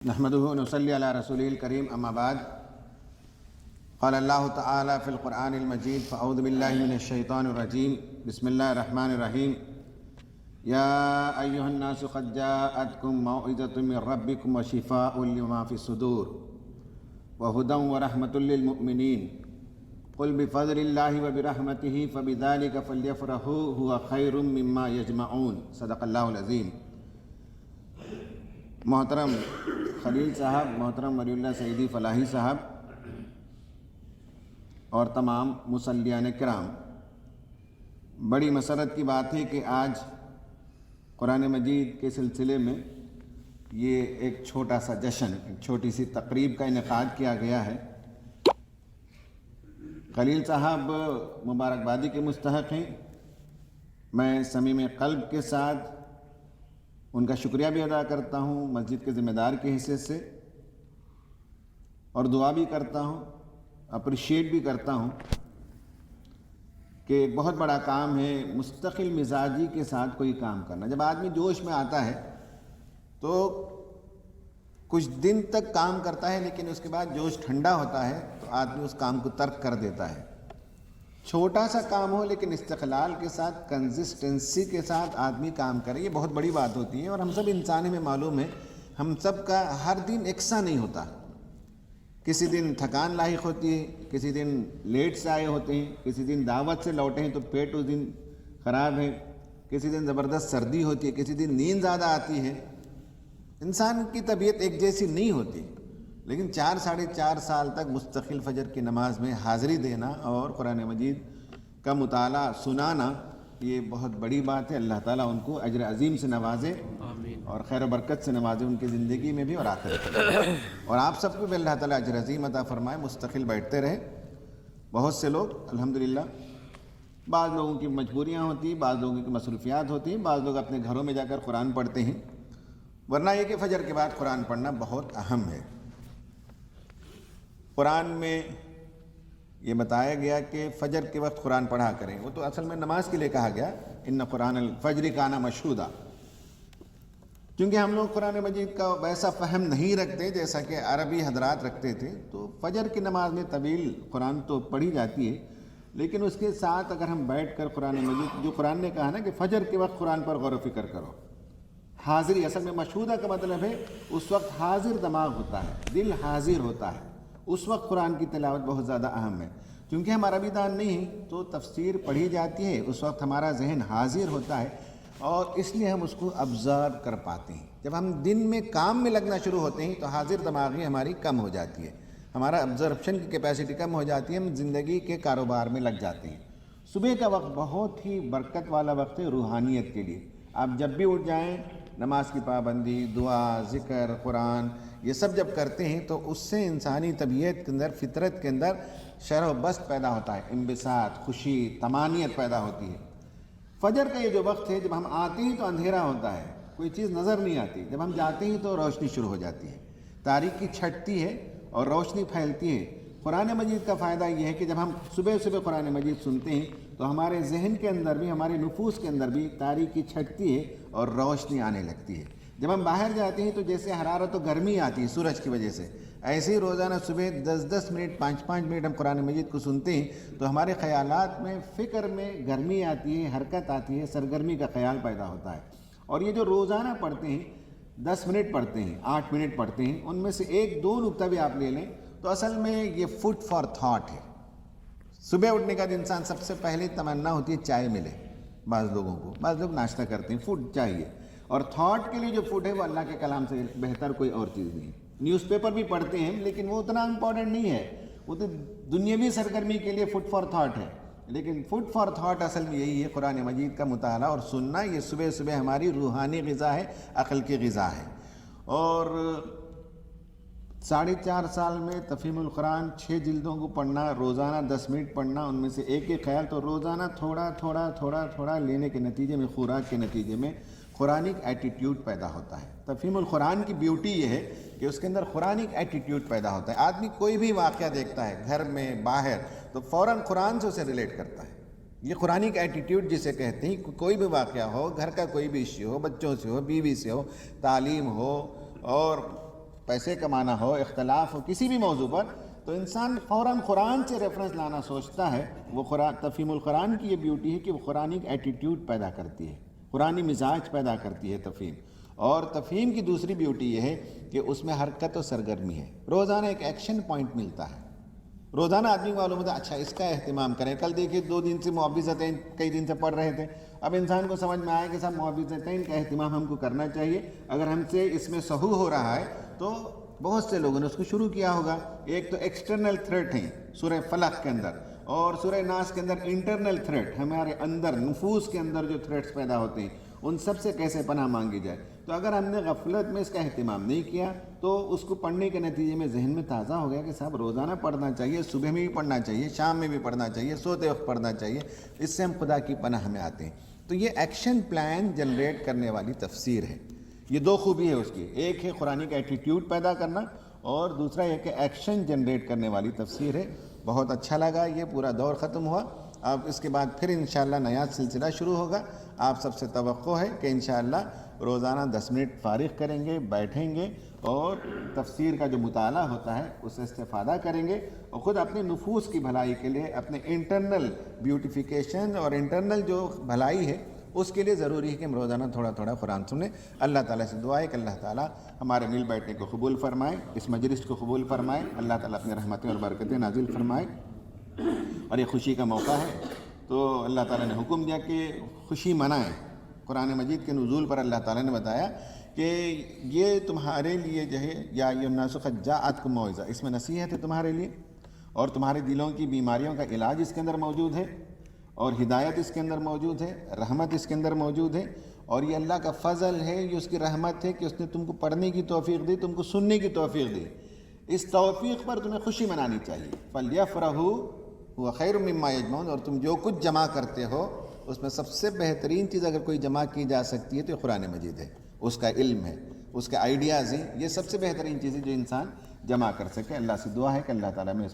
نحمده ونصلي على رسوله الكريم اما بعد قال الله تعالى في القرآن المجيد فأعوذ بالله من الشيطان الرجيم بسم الله الرحمن الرحيم يا أيها الناس قد جاءتكم موعظة من ربكم وشفاء لما في الصدور وهدى ورحمة للمؤمنين قل بفضل الله وبرحمته فبذلك فليفرحوا هو خير مما يجمعون صدق الله العظيم۔ محترم خلیل صاحب، محترم ولی اللہ سعیدی فلاحی صاحب اور تمام مصلیان کرام، بڑی مسرت کی بات ہے کہ آج قرآن مجید کے سلسلے میں یہ ایک چھوٹا سا جشن، ایک چھوٹی سی تقریب کا انعقاد کیا گیا ہے۔ خلیل صاحب مبارکبادی کے مستحق ہیں۔ میں صمیم قلب کے ساتھ ان کا شکریہ بھی ادا کرتا ہوں مسجد کے ذمہ دار کے حصے سے، اور دعا بھی کرتا ہوں، اپریشیٹ بھی کرتا ہوں کہ ایک بہت بڑا کام ہے مستقل مزاجی کے ساتھ کوئی کام کرنا۔ جب آدمی جوش میں آتا ہے تو کچھ دن تک کام کرتا ہے، لیکن اس کے بعد جوش ٹھنڈا ہوتا ہے تو آدمی اس کام کو ترک کر دیتا ہے۔ چھوٹا سا کام ہو لیکن استقلال کے ساتھ، کنسسٹنسی کے ساتھ آدمی کام کرے، یہ بہت بڑی بات ہوتی ہے۔ اور ہم سب انسان میں معلوم ہے، ہم سب کا ہر دن یکساں نہیں ہوتا۔ کسی دن تھکان لاحق ہوتی ہے، کسی دن لیٹ سے آئے ہوتے ہیں، کسی دن دعوت سے لوٹے ہیں تو پیٹ اس دن خراب ہے، کسی دن زبردست سردی ہوتی ہے، کسی دن نیند زیادہ آتی ہے۔ انسان کی طبیعت ایک جیسی نہیں ہوتی، لیکن 4-4.5 سال تک مستقل فجر کی نماز میں حاضری دینا اور قرآن مجید کا مطالعہ سنانا، یہ بہت بڑی بات ہے۔ اللہ تعالیٰ ان کو اجر عظیم سے نوازے اور خیر و برکت سے نوازے ان کی زندگی میں بھی اور آخرت میں، اور آپ سب کو بھی اللہ تعالیٰ اجر عظیم عطا فرمائے، مستقل بیٹھتے رہے۔ بہت سے لوگ الحمدللہ، بعض لوگوں کی مجبوریاں ہوتی ہیں، بعض لوگوں کی مصروفیات ہوتی ہیں، بعض لوگ اپنے گھروں میں جا کر قرآن پڑھتے ہیں، ورنہ یہ کہ فجر کے بعد قرآن پڑھنا بہت اہم ہے۔ قرآن میں یہ بتایا گیا کہ فجر کے وقت قرآن پڑھا کریں، وہ تو اصل میں نماز کے لیے کہا گیا، ان قرآن الفجر کان مشہودا، کیونکہ ہم لوگ قرآن مجید کا ویسا فہم نہیں رکھتے جیسا کہ عربی حضرات رکھتے تھے۔ تو فجر کی نماز میں طویل قرآن تو پڑھی جاتی ہے، لیکن اس کے ساتھ اگر ہم بیٹھ کر قرآن مجید، جو قرآن نے کہا نا کہ فجر کے وقت قرآن پر غور و فکر کرو، حاضری، اصل میں مشہودہ کا مطلب ہے اس وقت حاضر دماغ ہوتا ہے، دل حاضر ہوتا ہے، اس وقت قرآن کی تلاوت بہت زیادہ اہم ہے۔ کیونکہ ہم عربی دان نہیں ہیں تو تفسیر پڑھی جاتی ہے، اس وقت ہمارا ذہن حاضر ہوتا ہے اور اس لیے ہم اس کو ابزرو کر پاتے ہیں۔ جب ہم دن میں کام میں لگنا شروع ہوتے ہیں تو حاضر دماغی ہماری کم ہو جاتی ہے، ہمارا ابزرپشن کی کیپیسٹی کم ہو جاتی ہے، ہم زندگی کے کاروبار میں لگ جاتے ہیں۔ صبح کا وقت بہت ہی برکت والا وقت ہے روحانیت کے لیے۔ آپ جب بھی اٹھ جائیں، نماز کی پابندی، دعا، ذکر، قرآن، یہ سب جب کرتے ہیں تو اس سے انسانی طبیعت کے اندر، فطرت کے اندر شرح و بست پیدا ہوتا ہے، انبساط، خوشی، طمانینت پیدا ہوتی ہے۔ فجر کا یہ جو وقت ہے، جب ہم آتے ہیں تو اندھیرا ہوتا ہے، کوئی چیز نظر نہیں آتی، جب ہم جاتے ہیں تو روشنی شروع ہو جاتی ہے، تاریکی چھٹتی ہے اور روشنی پھیلتی ہے۔ قرآن مجید کا فائدہ یہ ہے کہ جب ہم صبح صبح قرآن مجید سنتے ہیں تو ہمارے ذہن کے اندر بھی، ہمارے نفوس کے اندر بھی تاریکی چھٹتی ہے اور روشنی آنے لگتی ہے۔ جب ہم باہر جاتے ہیں تو جیسے حرارت و گرمی آتی ہے سورج کی وجہ سے، ایسے ہی روزانہ صبح 10-10 منٹ، 5-5 منٹ ہم قرآن مجید کو سنتے ہیں تو ہمارے خیالات میں، فکر میں گرمی آتی ہے، حرکت آتی ہے، سرگرمی کا خیال پیدا ہوتا ہے۔ اور یہ جو روزانہ پڑھتے ہیں، 10 منٹ پڑھتے ہیں، 8 منٹ پڑھتے ہیں، ان میں سے 1-2 نقطہ بھی آپ لے لیں تو اصل میں یہ فوڈ فار تھاٹ ہے۔ صبح اٹھنے کا انسان سب سے پہلے تمنا ہوتی ہے چائے ملے، بعض لوگوں کو، بعض لوگ ناشتہ کرتے ہیں، فوڈ چاہیے، اور تھاٹ کے لیے جو فوڈ ہے وہ اللہ کے کلام سے بہتر کوئی اور چیز نہیں ہے۔ نیوز پیپر بھی پڑھتے ہیں لیکن وہ اتنا امپورٹنٹ نہیں ہے، وہ تو دنیاوی سرگرمی کے لیے فوڈ فار تھاٹ ہے، لیکن فوڈ فار تھاٹ اصل میں یہی ہے، قرآن مجید کا مطالعہ اور سننا۔ یہ صبح صبح ہماری روحانی غذا ہے، عقل کی غذا ہے۔ اور 4.5 سال میں تفہیم القرآن 6 جلدوں کو پڑھنا، روزانہ 10 منٹ پڑھنا، ان میں سے ایک ایک خیال، تو روزانہ تھوڑا تھوڑا تھوڑا تھوڑا لینے کے نتیجے میں، خوراک کے نتیجے میں قرآنک ایٹیٹیوڈ پیدا ہوتا ہے۔ تفہیم القرآن کی بیوٹی یہ ہے کہ اس کے اندر قرآنک ایٹیٹیوڈ پیدا ہوتا ہے۔ آدمی کوئی بھی واقعہ دیکھتا ہے، گھر میں، باہر، تو فوراً قرآن سے اسے ریلیٹ کرتا ہے۔ یہ قرآنک ایٹیٹیوڈ جسے کہتے ہیں، کوئی بھی واقعہ ہو، گھر کا کوئی بھی ایشو ہو، بچوں سے ہو، بیوی سے ہو، تعلیم ہو، اور پیسے کمانا ہو، اختلاف ہو کسی بھی موضوع پر، تو انسان فوراً قرآن سے ریفرنس لانا سوچتا ہے۔ وہ تفہیم القرآن کی یہ بیوٹی ہے کہ وہ قرآنی ایٹیٹیوڈ پیدا کرتی ہے، قرآنی مزاج پیدا کرتی ہے تفہیم۔ اور تفہیم کی دوسری بیوٹی یہ ہے کہ اس میں حرکت و سرگرمی ہے، روزانہ ایک ایکشن پوائنٹ ملتا ہے۔ روزانہ آدمی کو معلوم ہوتا ہے اچھا اس کا اہتمام کریں۔ کل دیکھیے 2 دن سے معوذتین کئی دن سے پڑھ رہے تھے، اب انسان کو سمجھ میں آیا کہ صاحب معوذتین کا اہتمام ہم کو کرنا چاہیے۔ اگر ہم سے اس میں سہو ہو رہا ہے تو بہت سے لوگوں نے اس کو شروع کیا ہوگا۔ ایک تو ایکسٹرنل تھریٹ ہیں سورہ فلق کے اندر، اور سورہ ناس کے اندر انٹرنل تھریٹ، ہمارے اندر نفوس کے اندر جو تھریٹس پیدا ہوتے ہیں ان سب سے کیسے پناہ مانگی جائے۔ تو اگر ہم نے غفلت میں اس کا اہتمام نہیں کیا تو اس کو پڑھنے کے نتیجے میں ذہن میں تازہ ہو گیا کہ صاحب روزانہ پڑھنا چاہیے، صبح میں بھی پڑھنا چاہیے، شام میں بھی پڑھنا چاہیے، سوتے وقت پڑھنا چاہیے، اس سے ہم خدا کی پناہ میں آتے ہیں۔ تو یہ ایکشن پلان جنریٹ کرنے والی تفسیر ہے۔ یہ 2 خوبی ہے اس کی، ایک ہے قرآن کا ایٹیٹیوڈ پیدا کرنا، اور دوسرا یہ کہ ایکشن جنریٹ کرنے والی تفسیر ہے۔ بہت اچھا لگا، یہ پورا دور ختم ہوا، اب اس کے بعد پھر انشاءاللہ نیا سلسلہ شروع ہوگا۔ آپ سب سے توقع ہے کہ انشاءاللہ روزانہ 10 منٹ فارغ کریں گے، بیٹھیں گے اور تفسیر کا جو مطالعہ ہوتا ہے اس سے استفادہ کریں گے، اور خود اپنے نفوس کی بھلائی کے لیے، اپنے انٹرنل بیوٹیفیکیشن اور انٹرنل جو بھلائی ہے اس کے لیے ضروری ہے کہ ہم روزانہ تھوڑا تھوڑا قرآن سنیں۔ اللہ تعالیٰ سے دعا ہے کہ اللہ تعالیٰ ہمارے مل بیٹھنے کو قبول فرمائے، اس مجلس کو قبول فرمائے، اللہ تعالیٰ اپنی رحمتیں اور برکتیں نازل فرمائے۔ اور یہ خوشی کا موقع ہے تو اللہ تعالیٰ نے حکم دیا کہ خوشی منائیں۔ قرآن مجید کے نزول پر اللہ تعالیٰ نے بتایا کہ یہ تمہارے لیے جو ہے یا ایھا الناس قد جاءتکم موعظہ، اس میں نصیحت ہے تمہارے لیے، اور تمہارے دلوں کی بیماریوں کا علاج اس کے اندر موجود ہے، اور ہدایت اس کے اندر موجود ہے، رحمت اس کے اندر موجود ہے، اور یہ اللہ کا فضل ہے، یہ اس کی رحمت ہے کہ اس نے تم کو پڑھنے کی توفیق دی، تم کو سننے کی توفیق دی۔ اس توفیق پر تمہیں خوشی منانی چاہیے۔ فَلْيَفْرَحُوا هُوَ خَيْرٌ مِّمَّا يَجْمَعُونَ، اور تم جو کچھ جمع کرتے ہو اس میں سب سے بہترین چیز اگر کوئی جمع کی جا سکتی ہے تو یہ قرآن مجید ہے، اس کا علم ہے، اس کے آئیڈیاز ہیں، یہ سب سے بہترین چیز ہے جو انسان جمع کر سکے۔ اللہ سے دعا ہے کہ اللہ تعالیٰ میں اس